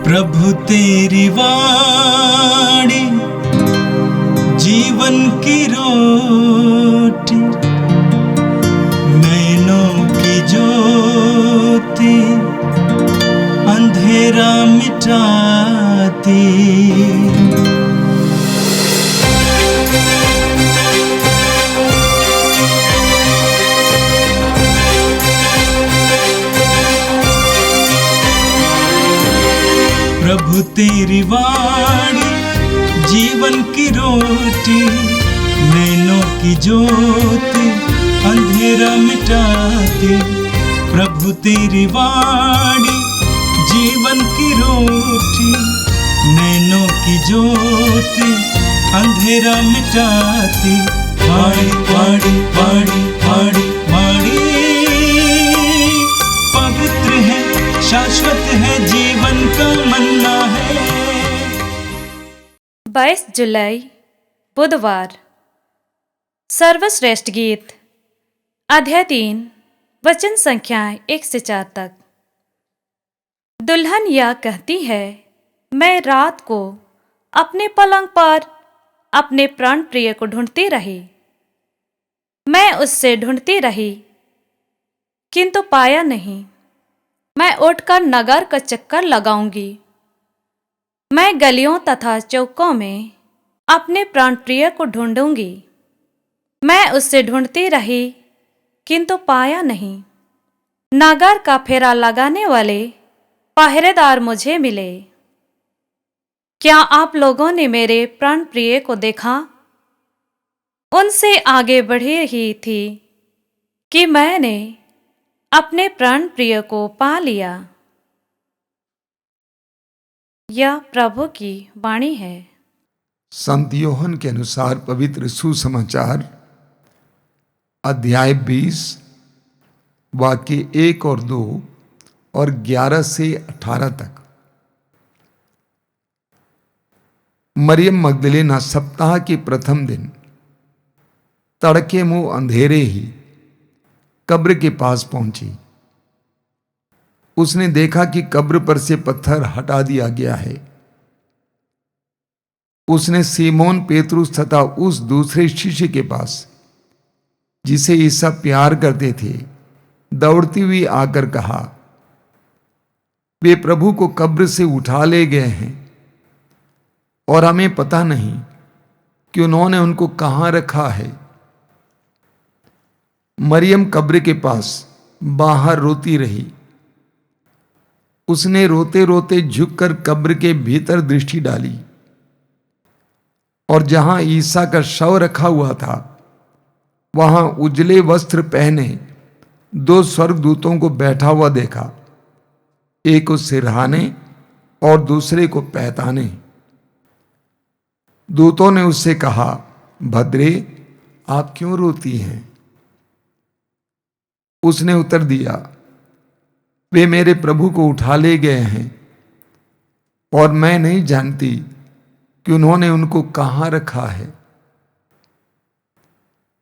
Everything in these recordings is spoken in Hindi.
प्रभु तेरी वाणी जीवन की रोटी, नैनों की ज्योति अंधेरा मिटाती। प्रभु तेरी वाणी जीवन की रोटी, नैनों की ज्योति अंधेरा मिटाती। प्रभु तेरी वाणी जीवन की रोटी, नैनों की ज्योति अंधेरा मिटाती। वाणी वाणी वाणी वाणी वाणी पवित्र है, शाश्वत है, जीवन का मन्ना है। 22 जुलाई बुधवार। सर्वश्रेष्ठ गीत अध्याय 3 वचन संख्या 1 से 4 तक। दुल्हन यह कहती है, मैं रात को अपने पलंग पर अपने प्राण प्रिय को ढूंढती रही। मैं उससे ढूंढती रही किंतु पाया नहीं। मैं उठकर नगर का चक्कर लगाऊंगी। मैं गलियों तथा चौकों में अपने प्राण प्रिय को ढूंढूंगी। मैं उससे ढूंढती रही किंतु पाया नहीं। नगर का फेरा लगाने वाले पहरेदार मुझे मिले। क्या आप लोगों ने मेरे प्राण प्रिय को देखा? उनसे आगे बढ़ी रही थी कि मैंने अपने प्राण प्रिय को पा लिया। यह प्रभु की वाणी है। संत यूहन्ना के अनुसार पवित्र सुसमाचार अध्याय 20 वाक्य 1 और 2 और 11 से 18 तक। मरियम मगदलेना सप्ताह के प्रथम दिन तड़के मुंह अंधेरे ही कब्र के पास पहुंची। उसने देखा कि कब्र पर से पत्थर हटा दिया गया है। उसने सीमोन पेतरुस तथा उस दूसरे शिष्य के पास, जिसे ईसा प्यार करते थे, दौड़ती हुई आकर कहा, वे प्रभु को कब्र से उठा ले गए हैं और हमें पता नहीं कि उन्होंने उनको कहां रखा है। मरियम कब्र के पास बाहर रोती रही। उसने रोते रोते झुककर कब्र के भीतर दृष्टि डाली और जहां ईसा का शव रखा हुआ था, वहां उजले वस्त्र पहने 2 स्वर्गदूतों को बैठा हुआ देखा, एक को सिरहाने और दूसरे को पहताने। दूतों ने उससे कहा, भद्रे, आप क्यों रोती हैं? उसने उत्तर दिया, वे मेरे प्रभु को उठा ले गए हैं और मैं नहीं जानती कि उन्होंने उनको कहां रखा है।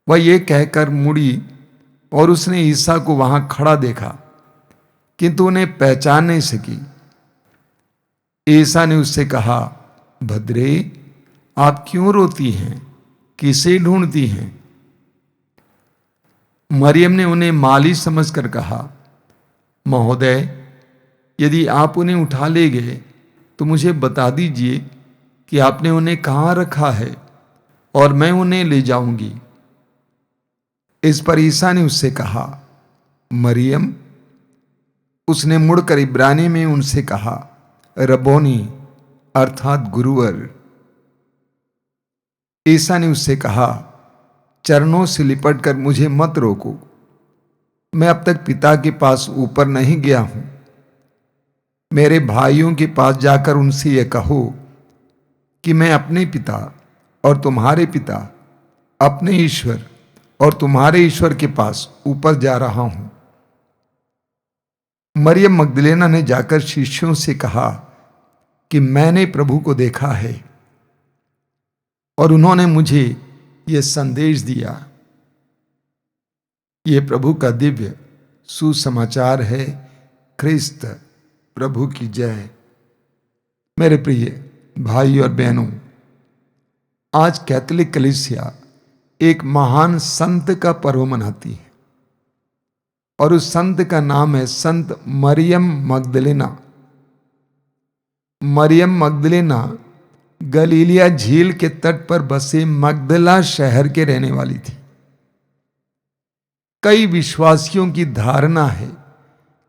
वह ये कहकर मुड़ी और उसने ईसा को वहां खड़ा देखा, किंतु उन्हें पहचान नहीं सकी। ईसा ने उससे कहा, भद्रे, आप क्यों रोती हैं? किसे ढूंढती हैं? मरियम ने उन्हें माली समझकर कहा, महोदय, यदि आप उन्हें उठा ले गए तो मुझे बता दीजिए कि आपने उन्हें कहां रखा है और मैं उन्हें ले जाऊंगी। इस पर ईसा ने उससे कहा, मरियम। उसने मुड़कर इब्रानी में उनसे कहा, रब्बोनी, अर्थात गुरुवर। ईसा ने उससे कहा, चरणों से लिपटकर मुझे मत रोको। मैं अब तक पिता के पास ऊपर नहीं गया हूं। मेरे भाइयों के पास जाकर उनसे यह कहो कि मैं अपने पिता और तुम्हारे पिता, अपने ईश्वर और तुम्हारे ईश्वर के पास ऊपर जा रहा हूं। मरियम मगदलेना ने जाकर शिष्यों से कहा कि मैंने प्रभु को देखा है और उन्होंने मुझे यह संदेश दिया। यह प्रभु का दिव्य सुसमाचार है। ख्रिस्त प्रभु की जय। मेरे प्रिय भाई और बहनों, आज कैथोलिक कलीसिया एक महान संत का पर्व मनाती है और उस संत का नाम है संत मरियम मगदलेना। मरियम मगदलेना गलीलिया झील के तट पर बसे मगदला शहर के रहने वाली थी। कई विश्वासियों की धारणा है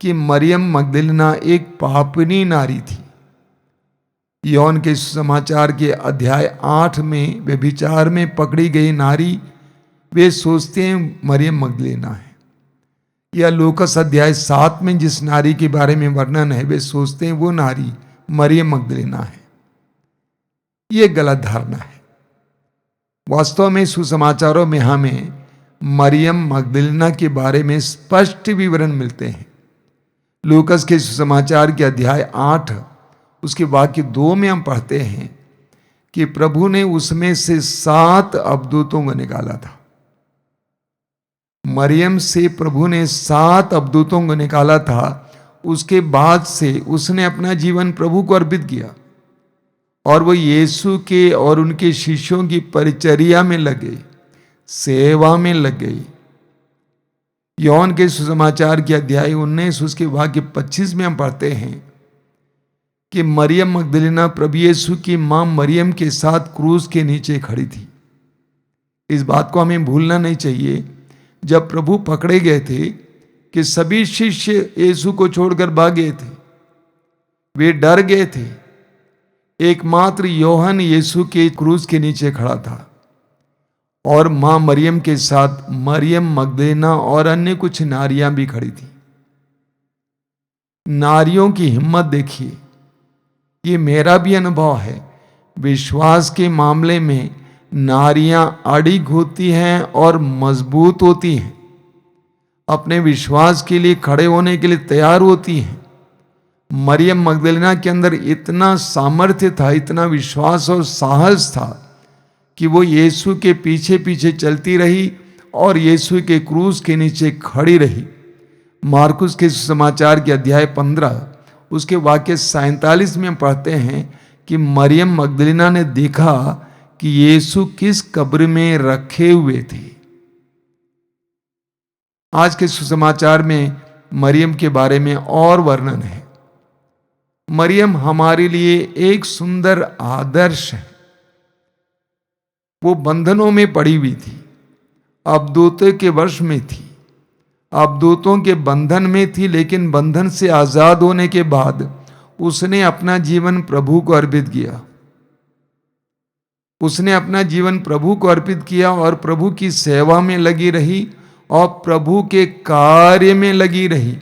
कि मरियम मगदलेना एक पापिनी नारी थी। यौन के सुसमाचार के अध्याय 8 में व्यभिचार में पकड़ी गई नारी, वे सोचते हैं मरियम मगदलेना है। या लूकास अध्याय 7 में जिस नारी के बारे में वर्णन है, वे सोचते हैं वो नारी मरियम मगदलेना है। ये गलत धारणा है। वास्तव में सुसमाचारों में हमें मरियम मगदलेना के बारे में स्पष्ट विवरण मिलते हैं। लूकास के सुसमाचार के अध्याय 8 उसके वाक्य 2 में हम पढ़ते हैं कि प्रभु ने उसमें से 7 अवदूतों को निकाला था। मरियम से प्रभु ने 7 अवदूतों को निकाला था। उसके बाद से उसने अपना जीवन प्रभु को अर्पित किया और वो यीशु के और उनके शिष्यों की परिचर्या में लगे, सेवा में लग गई। यौन के सुसमाचार के अध्याय 19 उसके वाक्य 25 में हम पढ़ते हैं कि मरियम मगदलेना प्रभु यीशु की मां मरियम के साथ क्रूस के नीचे खड़ी थी। इस बात को हमें भूलना नहीं चाहिए। जब प्रभु पकड़े गए थे कि सभी शिष्य यीशु को छोड़कर भाग गए थे, वे डर गए थे। एकमात्र योहन यीशु के क्रूस के नीचे खड़ा था और मां मरियम के साथ मरियम मगदलेना और अन्य कुछ नारियां भी खड़ी थी। नारियों की हिम्मत देखिए। ये मेरा भी अनुभव है। विश्वास के मामले में नारियां अडिग होती हैं और मजबूत होती हैं, अपने विश्वास के लिए खड़े होने के लिए तैयार होती हैं। मरियम मगदलेना के अंदर इतना सामर्थ्य था, इतना विश्वास और साहस था कि वो यीशु के पीछे पीछे चलती रही और यीशु के क्रूस के नीचे खड़ी रही। मार्कुस के समाचार के अध्याय 15 उसके वाक्य 47 में पढ़ते हैं कि मरियम मगदलेना ने देखा कि यीशु किस कब्र में रखे हुए थे। आज के सुसमाचार में मरियम के बारे में और वर्णन है। मरियम हमारे लिए एक सुंदर आदर्श है। वो बंधनों में पड़ी हुई थी, अवदूतों के वश में थी, अवदूतों के बंधन में थी, लेकिन बंधन से आजाद होने के बाद उसने अपना जीवन प्रभु को अर्पित किया। उसने अपना जीवन प्रभु को अर्पित किया और प्रभु की सेवा में लगी रही और प्रभु के कार्य में लगी रही।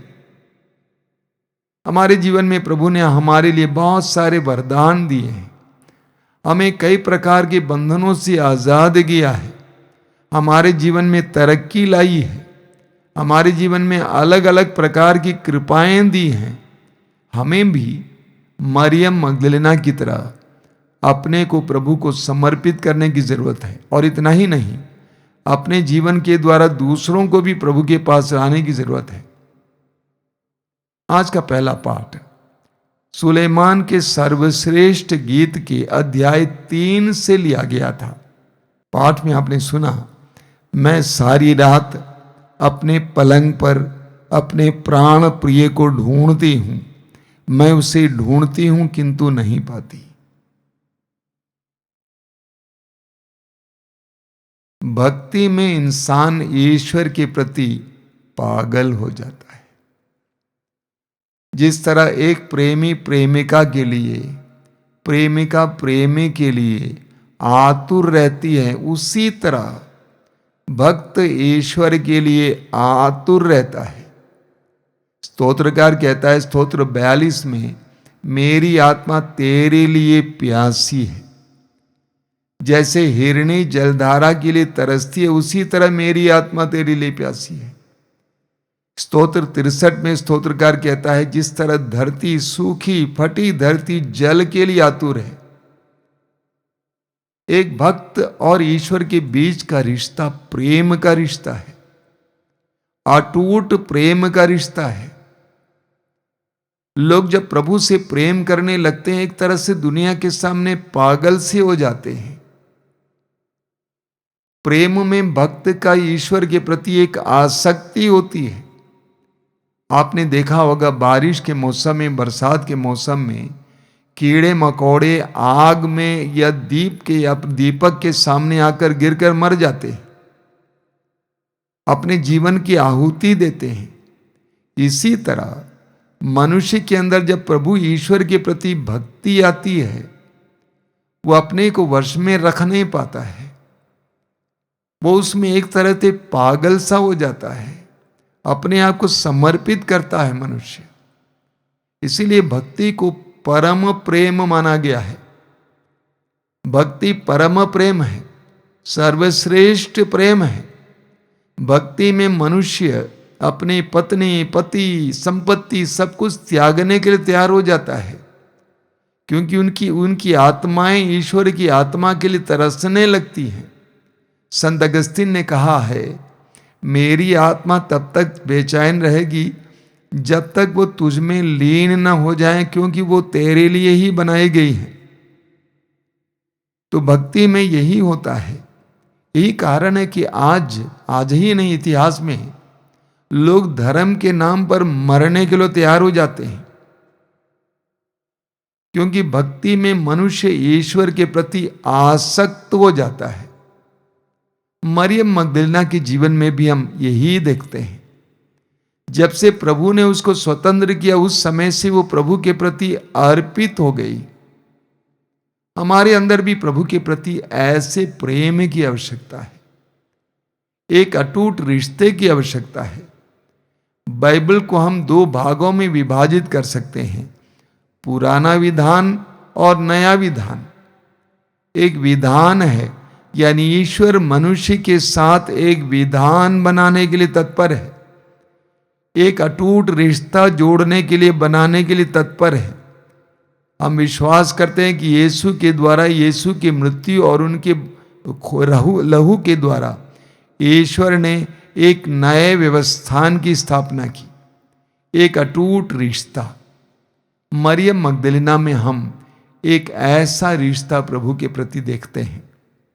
हमारे जीवन में प्रभु ने हमारे लिए बहुत सारे वरदान दिए हैं, हमें कई प्रकार के बंधनों से आजाद किया है, हमारे जीवन में तरक्की लाई है, हमारे जीवन में अलग अलग प्रकार की कृपाएं दी हैं। हमें भी मरियम मगदलेना की तरह अपने को प्रभु को समर्पित करने की जरूरत है। और इतना ही नहीं, अपने जीवन के द्वारा दूसरों को भी प्रभु के पास लाने की जरूरत है। आज का पहला पाठ सुलेमान के सर्वश्रेष्ठ गीत के अध्याय 3 से लिया गया था। पाठ में आपने सुना, मैं सारी रात अपने पलंग पर अपने प्राण प्रिय को ढूंढती हूं, मैं उसे ढूंढती हूं किंतु नहीं पाती। भक्ति में इंसान ईश्वर के प्रति पागल हो जाता है। जिस तरह एक प्रेमी प्रेमिका के लिए, प्रेमिका प्रेमी के लिए आतुर रहती है, उसी तरह भक्त ईश्वर के लिए आतुर रहता है। स्तोत्रकार कहता है स्तोत्र 42 में, मेरी आत्मा तेरे लिए प्यासी है। जैसे हिरणी जलधारा के लिए तरसती है, उसी तरह मेरी आत्मा तेरे लिए प्यासी है। स्तोत्र 63 में स्तोत्रकार कहता है, जिस तरह धरती सूखी फटी धरती जल के लिए आतुर है। एक भक्त और ईश्वर के बीच का रिश्ता प्रेम का रिश्ता है, अटूट प्रेम का रिश्ता है। लोग जब प्रभु से प्रेम करने लगते हैं, एक तरह से दुनिया के सामने पागल से हो जाते हैं। प्रेम में भक्त का ईश्वर के प्रति एक आसक्ति होती है। आपने देखा होगा बारिश के मौसम में, बरसात के मौसम में कीड़े मकोड़े आग में या दीपक के सामने आकर गिरकर मर जाते हैं, अपने जीवन की आहुति देते हैं। इसी तरह मनुष्य के अंदर जब प्रभु ईश्वर के प्रति भक्ति आती है, वो अपने को वश में रख नहीं पाता है, वो उसमें एक तरह से पागल सा हो जाता है, अपने आप को समर्पित करता है मनुष्य। इसीलिए भक्ति को परम प्रेम माना गया है। भक्ति परम प्रेम है, सर्वश्रेष्ठ प्रेम है। भक्ति में मनुष्य अपनी पत्नी, पति, संपत्ति सब कुछ त्यागने के लिए तैयार हो जाता है, क्योंकि उनकी आत्माएं ईश्वर की आत्मा के लिए तरसने लगती हैं। संत अगस्तीन ने कहा है, मेरी आत्मा तब तक बेचैन रहेगी जब तक वो तुझ में लीन न हो जाए, क्योंकि वो तेरे लिए ही बनाई गई है। तो भक्ति में यही होता है। यही कारण है कि आज ही नहीं, इतिहास में लोग धर्म के नाम पर मरने के लिए तैयार हो जाते हैं, क्योंकि भक्ति में मनुष्य ईश्वर के प्रति आसक्त हो जाता है। मरियम मगदलीना के जीवन में भी हम यही देखते हैं। जब से प्रभु ने उसको स्वतंत्र किया, उस समय से वो प्रभु के प्रति अर्पित हो गई। हमारे अंदर भी प्रभु के प्रति ऐसे प्रेम की आवश्यकता है, एक अटूट रिश्ते की आवश्यकता है। बाइबल को हम दो भागों में विभाजित कर सकते हैं, पुराना विधान और नया विधान। एक विधान है, यानी ईश्वर मनुष्य के साथ एक विधान बनाने के लिए तत्पर है, एक अटूट रिश्ता जोड़ने के लिए, बनाने के लिए तत्पर है। हम विश्वास करते हैं कि यीशु के द्वारा, यीशु की मृत्यु और उनके लहू के द्वारा ईश्वर ने एक नए व्यवस्थान की स्थापना की, एक अटूट रिश्ता। मरियम मगदलीना में हम एक ऐसा रिश्ता प्रभु के प्रति देखते हैं।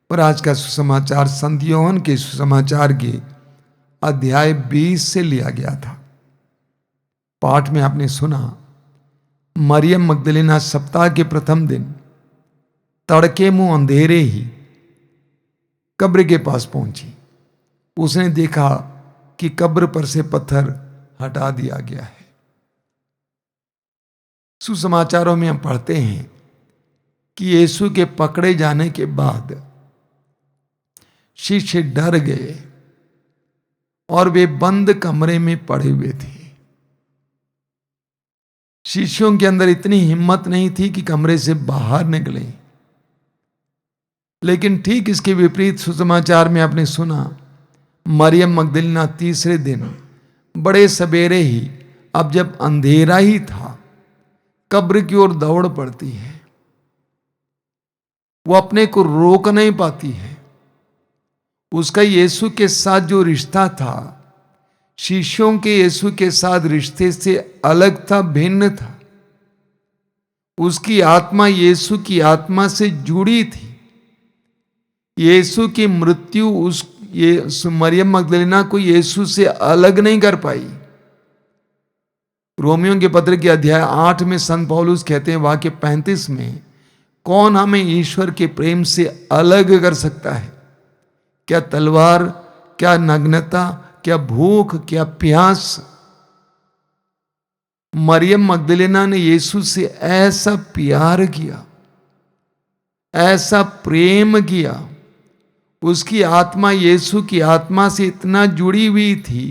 और आज का सुसमाचार संत योहन के सुसमाचार के अध्याय 20 से लिया गया था। पाठ में आपने सुना, मरियम मगदलीना सप्ताह के प्रथम दिन तड़के मुंह अंधेरे ही कब्र के पास पहुंची। उसने देखा कि कब्र पर से पत्थर हटा दिया गया है। सुसमाचारों में हम पढ़ते हैं कि यीशु के पकड़े जाने के बाद शिष्य डर गए और वे बंद कमरे में पड़े हुए थे। शिष्यों के अंदर इतनी हिम्मत नहीं थी कि कमरे से बाहर निकले। लेकिन ठीक इसके विपरीत सुसमाचार में आपने सुना, मरियम मगदलीना तीसरे दिन बड़े सवेरे ही, अब जब अंधेरा ही था, कब्र की ओर दौड़ पड़ती है। वो अपने को रोक नहीं पाती है। उसका यीशु के साथ जो रिश्ता था, शिष्यों के यीशु के साथ रिश्ते से अलग था, भिन्न था। उसकी आत्मा यीशु की आत्मा से जुड़ी थी। यीशु की मृत्यु मरियम मगदलीना को यीशु से अलग नहीं कर पाई। रोमियों के पत्र के अध्याय 8 में संत पौलुस कहते हैं, वाक्य 35 में, कौन हमें ईश्वर के प्रेम से अलग कर सकता है? क्या तलवार, क्या नग्नता, क्या भूख, क्या प्यास? मरियम मगदलीना ने यीशु से ऐसा प्यार किया, ऐसा प्रेम किया। उसकी आत्मा यीशु की आत्मा से इतना जुड़ी हुई थी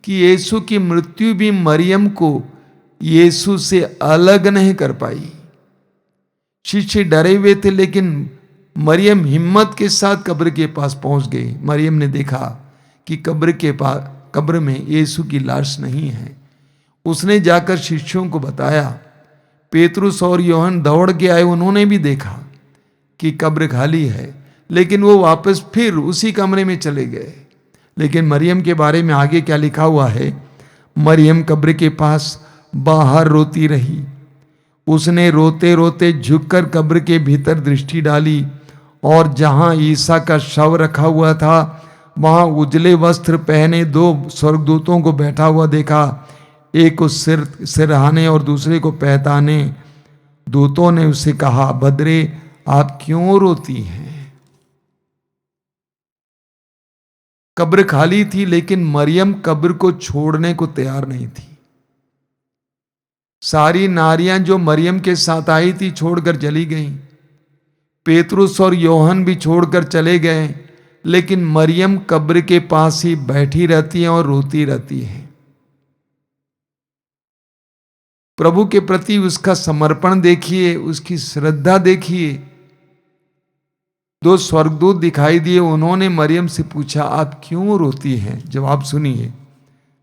कि यीशु की मृत्यु भी मरियम को यीशु से अलग नहीं कर पाई। शिष्य डरे हुए थे, लेकिन मरियम हिम्मत के साथ कब्र के पास पहुंच गई। मरियम ने देखा कि कब्र में यीशु की लाश नहीं है। उसने जाकर शिष्यों को बताया। पेतरुस और योहन दौड़ के आए, उन्होंने भी देखा कि कब्र खाली है, लेकिन वो वापस फिर उसी कमरे में चले गए। लेकिन मरियम के बारे में आगे क्या लिखा हुआ है? मरियम कब्र के पास बाहर रोती रही। उसने रोते रोते झुककर कब्र के भीतर दृष्टि डाली और जहां ईसा का शव रखा हुआ था वहां उजले वस्त्र पहने दो स्वर्गदूतों को बैठा हुआ देखा, एक को सिरहाने और दूसरे को पहचाने। दूतों ने उससे कहा, भद्रे आप क्यों रोती हैं? कब्र खाली थी, लेकिन मरियम कब्र को छोड़ने को तैयार नहीं थी। सारी नारियां जो मरियम के साथ आई थी छोड़कर चली गईं। पेतरुस और योहन भी छोड़कर चले गए, लेकिन मरियम कब्र के पास ही बैठी रहती है और रोती रहती है। प्रभु के प्रति उसका समर्पण देखिए, उसकी श्रद्धा देखिए। दो स्वर्गदूत दिखाई दिए, उन्होंने मरियम से पूछा, आप क्यों रोती हैं? जवाब सुनिए।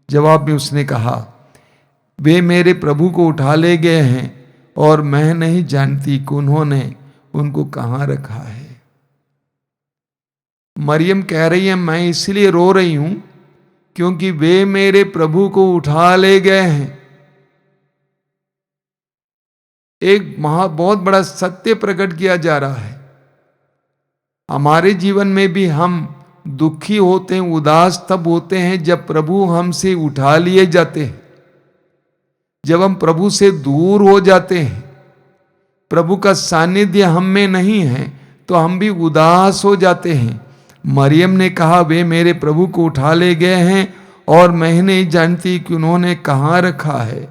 जवाब में उसने कहा, वे मेरे प्रभु को उठा ले गए हैं और मैं नहीं जानती कि उन्होंने उनको कहां रखा है। मरियम कह रही है, मैं इसलिए रो रही हूं क्योंकि वे मेरे प्रभु को उठा ले गए हैं। एक बहुत बड़ा सत्य प्रकट किया जा रहा है। हमारे जीवन में भी हम दुखी होते हैं, उदास तब होते हैं जब प्रभु हमसे उठा लिए जाते हैं, जब हम प्रभु से दूर हो जाते हैं, प्रभु का सानिध्य हम में नहीं है तो हम भी उदास हो जाते हैं। मरियम ने कहा, वे मेरे प्रभु को उठा ले गए हैं और मैं नहीं जानती कि उन्होंने कहां रखा है।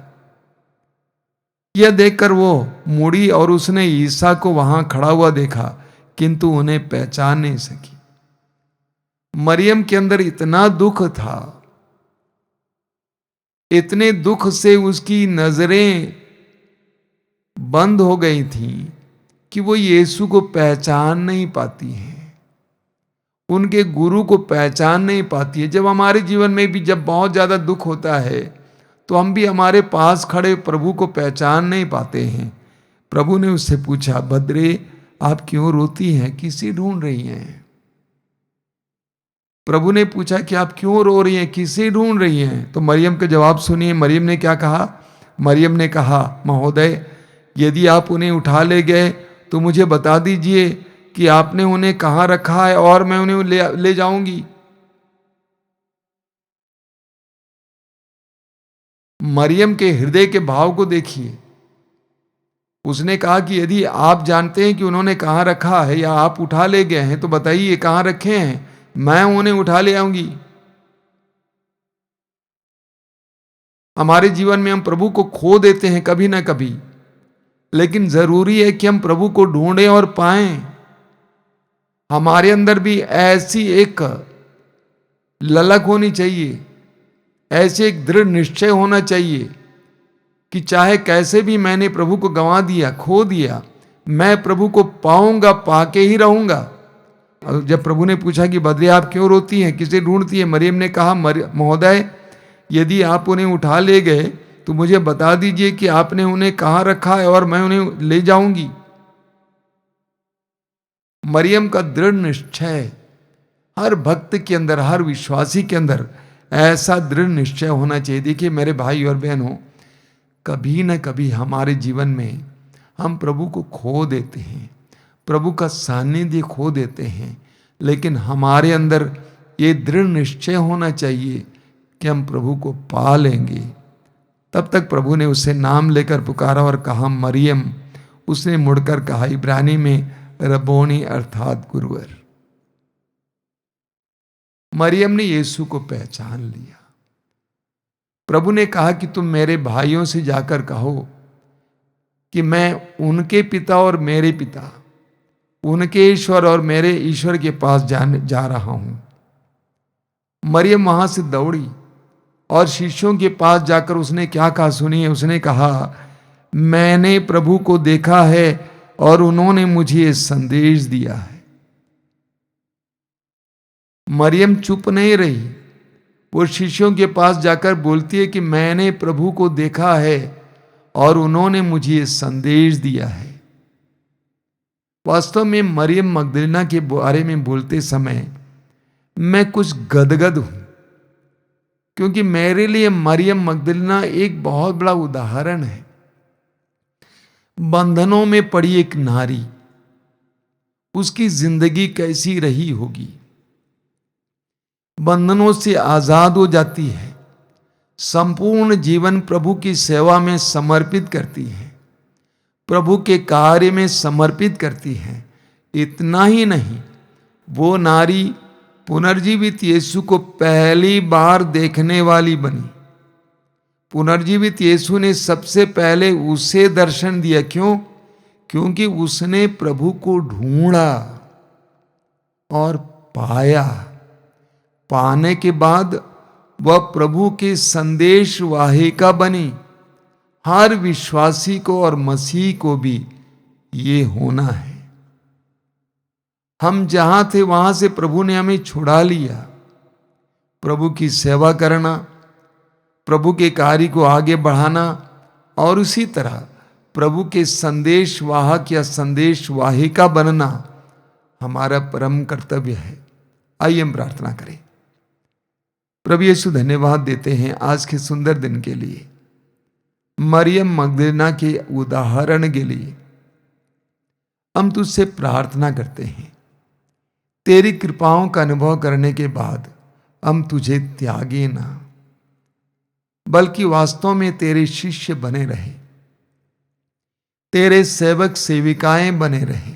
यह देखकर वो मुड़ी और उसने ईसा को वहां खड़ा हुआ देखा, किंतु उन्हें पहचान नहीं सकी। मरियम के अंदर इतना दुख था, इतने दुख से उसकी नजरें बंद हो गई थीं कि वो यीशु को पहचान नहीं पाती हैं, उनके गुरु को पहचान नहीं पाती है। जब हमारे जीवन में भी जब बहुत ज्यादा दुख होता है तो हम भी हमारे पास खड़े प्रभु को पहचान नहीं पाते हैं। प्रभु ने उससे पूछा, भद्रे आप क्यों रोती हैं, किसे ढूंढ रही हैं? प्रभु ने पूछा कि आप क्यों रो रही हैं, किसे ढूंढ रही हैं? तो मरियम का जवाब सुनिए। मरियम ने क्या कहा? मरियम ने कहा, महोदय यदि आप उन्हें उठा ले गए तो मुझे बता दीजिए कि आपने उन्हें कहां रखा है और मैं उन्हें ले जाऊंगी। मरियम के हृदय के भाव को देखिए। उसने कहा कि यदि आप जानते हैं कि उन्होंने कहां रखा है या आप उठा ले गए हैं तो बताइए कहां रखे हैं, मैं उन्हें उठा ले आऊंगी। हमारे जीवन में हम प्रभु को खो देते हैं कभी ना कभी, लेकिन जरूरी है कि हम प्रभु को ढूंढें और पाएं। हमारे अंदर भी ऐसी एक ललक होनी चाहिए, ऐसे एक दृढ़ निश्चय होना चाहिए कि चाहे कैसे भी मैंने प्रभु को गंवा दिया, खो दिया, मैं प्रभु को पाऊंगा, पाके ही रहूंगा। और जब प्रभु ने पूछा कि बद्री आप क्यों रोती हैं, किसे ढूंढती हैं, मरियम ने कहा, महोदय यदि आप उन्हें उठा ले गए तो मुझे बता दीजिए कि आपने उन्हें कहां रखा है और मैं उन्हें ले जाऊंगी। मरियम का दृढ़ निश्चय, हर भक्त के अंदर, हर विश्वासी के अंदर ऐसा दृढ़ निश्चय होना चाहिए। देखिए मेरे भाई और बहनों, कभी ना कभी हमारे जीवन में हम प्रभु को खो देते हैं, प्रभु का सानिध्य खो देते हैं, लेकिन हमारे अंदर ये दृढ़ निश्चय होना चाहिए कि हम प्रभु को पा लेंगे। तब तक प्रभु ने उसे नाम लेकर पुकारा और कहा, मरियम। उसने मुड़कर कहा इब्रानी में, रबोनी अर्थात गुरुवर। मरियम ने यीशु को पहचान लिया। प्रभु ने कहा कि तुम मेरे भाइयों से जाकर कहो कि मैं उनके पिता और मेरे पिता, उनके ईश्वर और मेरे ईश्वर के पास जा रहा हूं। मरियम वहां से दौड़ी और शिष्यों के पास जाकर उसने क्या कहा सुनिए। उसने कहा, मैंने प्रभु को देखा है और उन्होंने मुझे ये संदेश दिया है। मरियम चुप नहीं रही, वो शिष्यों के पास जाकर बोलती है कि मैंने प्रभु को देखा है और उन्होंने मुझे ये संदेश दिया है। वास्तव में मरियम मगदलीना के बारे में बोलते समय मैं कुछ गदगद हूं। क्योंकि मेरे लिए मरियम मगदलीना एक बहुत बड़ा उदाहरण है। बंधनों में पड़ी एक नारी, उसकी जिंदगी कैसी रही होगी। बंधनों से आजाद हो जाती है, संपूर्ण जीवन प्रभु की सेवा में समर्पित करती है, प्रभु के कार्य में समर्पित करती है। इतना ही नहीं, वो नारी पुनर्जीवित यीशु को पहली बार देखने वाली बनी। पुनर्जीवित यीशु ने सबसे पहले उसे दर्शन दिया। क्यों? क्योंकि उसने प्रभु को ढूंढा और पाया। पाने के बाद वह प्रभु के संदेश वाहिका बनी। हर विश्वासी को और मसीह को भी ये होना है। हम जहां थे वहां से प्रभु ने हमें छुड़ा लिया। प्रभु की सेवा करना, प्रभु के कार्य को आगे बढ़ाना और उसी तरह प्रभु के संदेश वाहक या संदेश वाहिका बनना हमारा परम कर्तव्य है। आइए हम प्रार्थना करें। प्रभु यीशु, धन्यवाद देते हैं आज के सुंदर दिन के लिए, मरियम मगदलीना के उदाहरण के लिए। हम तुझसे प्रार्थना करते हैं, तेरी कृपाओं का अनुभव करने के बाद हम तुझे त्यागे ना, बल्कि वास्तव में तेरे शिष्य बने रहे, तेरे सेवक सेविकाएं बने रहे,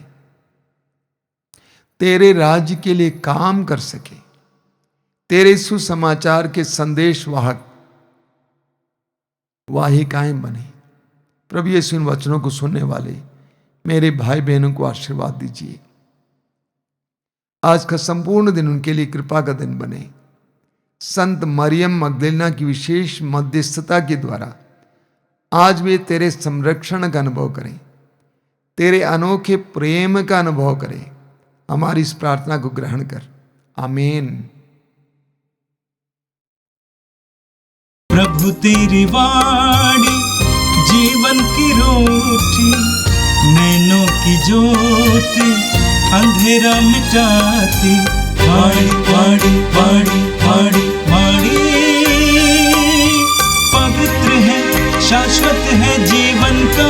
तेरे राज्य के लिए काम कर सके, तेरे सुसमाचार के संदेश वाहिकाएं बने। प्रभु यीशु इन वचनों को सुनने वाले मेरे भाई बहनों को आशीर्वाद दीजिए। आज का संपूर्ण दिन उनके लिए कृपा का दिन बने। संत मरियम मगदलीना की विशेष मध्यस्थता के द्वारा आज वे तेरे संरक्षण का अनुभव करें, तेरे अनोखे प्रेम का अनुभव करें। हमारी इस प्रार्थना को ग्रहण कर, आमीन। प्रभु तेरी वाणी जीवन की रोटी, नैनों की ज्योति अंधेरा मिटाती। वाणी वाणी वाणी वाणी वाणी पवित्र है, शाश्वत है, जीवन का